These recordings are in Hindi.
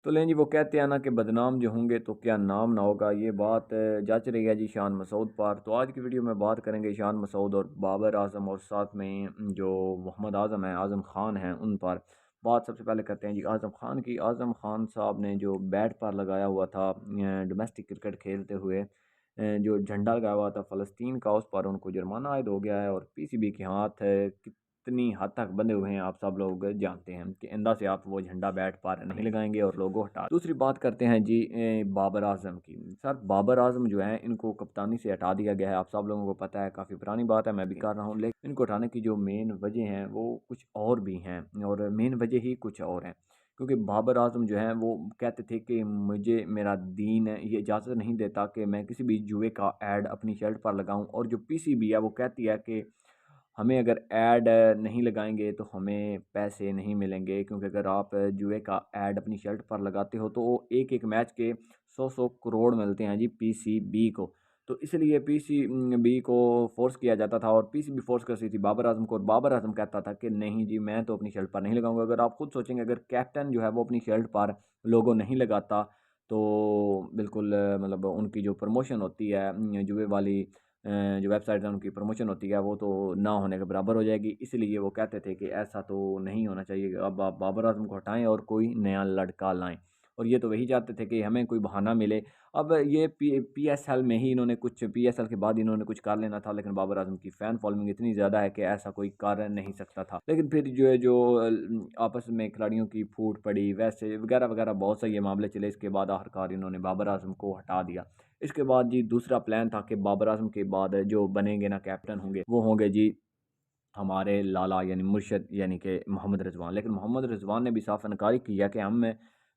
तो लें जी, वो कहते हैं ना कि बदनाम जो होंगे तो क्या नाम ना होगा। ये बात जच रही है जी शान मसूद पर। तो आज की वीडियो में बात करेंगे शान मसूद और बाबर आज़म और साथ में जो मोहम्मद आज़म हैं, आज़म ख़ान हैं, उन पर। बात सबसे पहले करते हैं जी आज़म ख़ान की। आज़म ख़ान साहब ने जो बैट पर लगाया हुआ था डोमेस्टिक क्रिकेट खेलते हुए जो झंडा लगाया हुआ था फ़लस्तीन का, उस पर उनको जुर्माना आयद हो गया है और पीसीबी के हाथ कितनी हद तक बंधे हुए हैं आप सब लोग जानते हैं कि इंदा से आप वो झंडा बैट पर नहीं लगाएंगे और लोगो हटा। दूसरी बात करते हैं जी बाबर आजम की। सर बाबर आजम जो है इनको कप्तानी से हटा दिया गया है, आप सब लोगों को पता है, काफ़ी पुरानी बात है, मैं भी कर रहा हूँ। लेकिन इनको हटाने की जो मेन वजह हैं वो कुछ और भी हैं और मेन वजह ही कुछ और हैं। क्योंकि बाबर आजम जो है वो कहते थे कि मुझे मेरा दीन है ये इजाज़त नहीं देता कि मैं किसी भी जुए का ऐड अपनी शर्ट पर लगाऊं, और जो पीसीबी है वो कहती है कि हमें अगर ऐड नहीं लगाएँगे तो हमें पैसे नहीं मिलेंगे, क्योंकि अगर आप जुए का ऐड अपनी शर्ट पर लगाते हो तो एक-एक मैच के 100-100 करोड़ मिलते हैं जी पीसीबी को। तो इसलिए पीसीबी को फ़ोर्स किया जाता था और पीसीबी फ़ोर्स करती थी बाबर आज़म को, और बाबर आज़म कहता था कि नहीं जी मैं तो अपनी शर्ट पर नहीं लगाऊँगा। अगर आप खुद सोचेंगे, अगर कैप्टन जो है वो अपनी शर्ट पर लोगो नहीं लगाता तो बिल्कुल मतलब उनकी जो प्रमोशन होती है जुए वाली जो वेबसाइट है उनकी प्रमोशन होती है वो तो ना होने के बराबर हो जाएगी। इसलिए वो कहते थे कि ऐसा तो नहीं होना चाहिए, अब आप बाबर आज़म को हटाएँ और कोई नया लड़का लाएँ। और ये तो वही चाहते थे कि हमें कोई बहाना मिले। अब ये पीएसएल में ही इन्होंने कुछ, पीएसएल के बाद इन्होंने कुछ कर लेना था, लेकिन बाबर आज़म की फ़ैन फॉलोइंग इतनी ज़्यादा है कि ऐसा कोई कर नहीं सकता था। लेकिन फिर जो है जो आपस में खिलाड़ियों की फूट पड़ी, वैसे वगैरह-वगैरह बहुत से ये मामले चले। इसके बाद आखिरकार इन्होंने बाबर आज़म को हटा दिया। इसके बाद जी दूसरा प्लान था कि बाबर आज़म के बाद जो बनेंगे ना कैप्टन होंगे, वो होंगे जी हमारे लाला यानी मुर्शद यानी कि मोहम्मद रिज़वान। लेकिन मोहम्मद रिज़वान ने भी साफ़ इनकार किया कि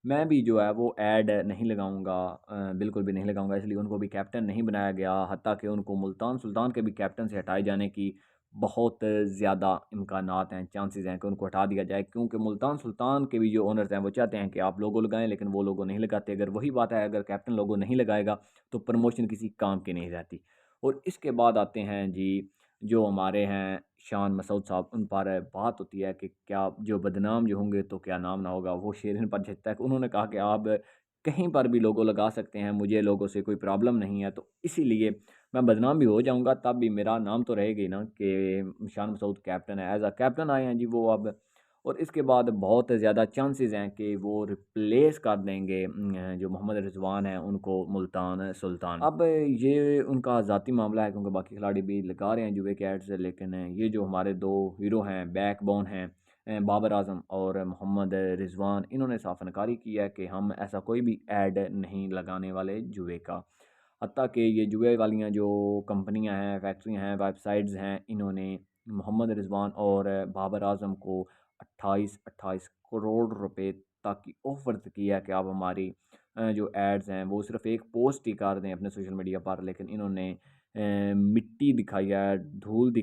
मैं भी जो है वो ऐड नहीं लगाऊँगा, बिल्कुल भी नहीं लगाऊँगा। इसलिए उनको भी कैप्टन नहीं बनाया गया, हत्ता कि उनको मुल्तान सुल्तान के भी कैप्टन से हटाए जाने की बहुत ज़्यादा इम्कानात हैं, चांसेज़ हैं कि उनको हटा दिया जाए। क्योंकि मुल्तान सुल्तान के भी जो ओनर्स हैं वो चाहते हैं कि आप लोगो लगाएँ, लेकिन वो लोगो नहीं लगाते। अगर वही बात है, अगर कैप्टन लोगो नहीं लगाएगा तो प्रमोशन किसी काम की नहीं रहती। और इसके बाद आते हैं जी जो हमारे हैं शान मसूद साहब, उन पर बात होती है कि क्या जो बदनाम जो होंगे तो क्या नाम ना होगा। वो शेर इन पर झिकता है कि उन्होंने कहा कि आप कहीं पर भी लोगो लगा सकते हैं, मुझे लोगों से कोई प्रॉब्लम नहीं है, तो इसीलिए मैं बदनाम भी हो जाऊँगा तब भी मेरा नाम तो रहेगा ही ना कि शान मसूद कैप्टन है। एज़ अ कैप्टन आए हैं जी वो अब। और इसके बाद बहुत ज़्यादा चांसेस हैं कि वो रिप्लेस कर देंगे जो मोहम्मद रिज़वान हैं उनको मुल्तान सुल्तान। अब ये उनका ज़ाती मामला है, क्योंकि बाकी खिलाड़ी भी लगा रहे हैं जुए के एड्स, लेकिन ये जो हमारे 2 हीरो हैं, बैकबोन हैं, बाबर आज़म और मोहम्मद रिज़वान, इन्होंने साफ़ इनकारी किया है कि हम ऐसा कोई भी ऐड नहीं लगाने वाले जुए का। हत्ता कि ये जुए वालियाँ जो कंपनियाँ हैं, फैक्ट्रियाँ हैं, वेबसाइट्स हैं, इन्होंने मोहम्मद रिज़वान और बाबर आज़म को 28-28 करोड़ रुपए तक की ऑफ़र्स किया कि आप हमारी जो एड्स हैं वो सिर्फ़ एक पोस्ट ही कर दें अपने सोशल मीडिया पर। लेकिन इन्होंने मिट्टी दिखाई है, धूल दिखाई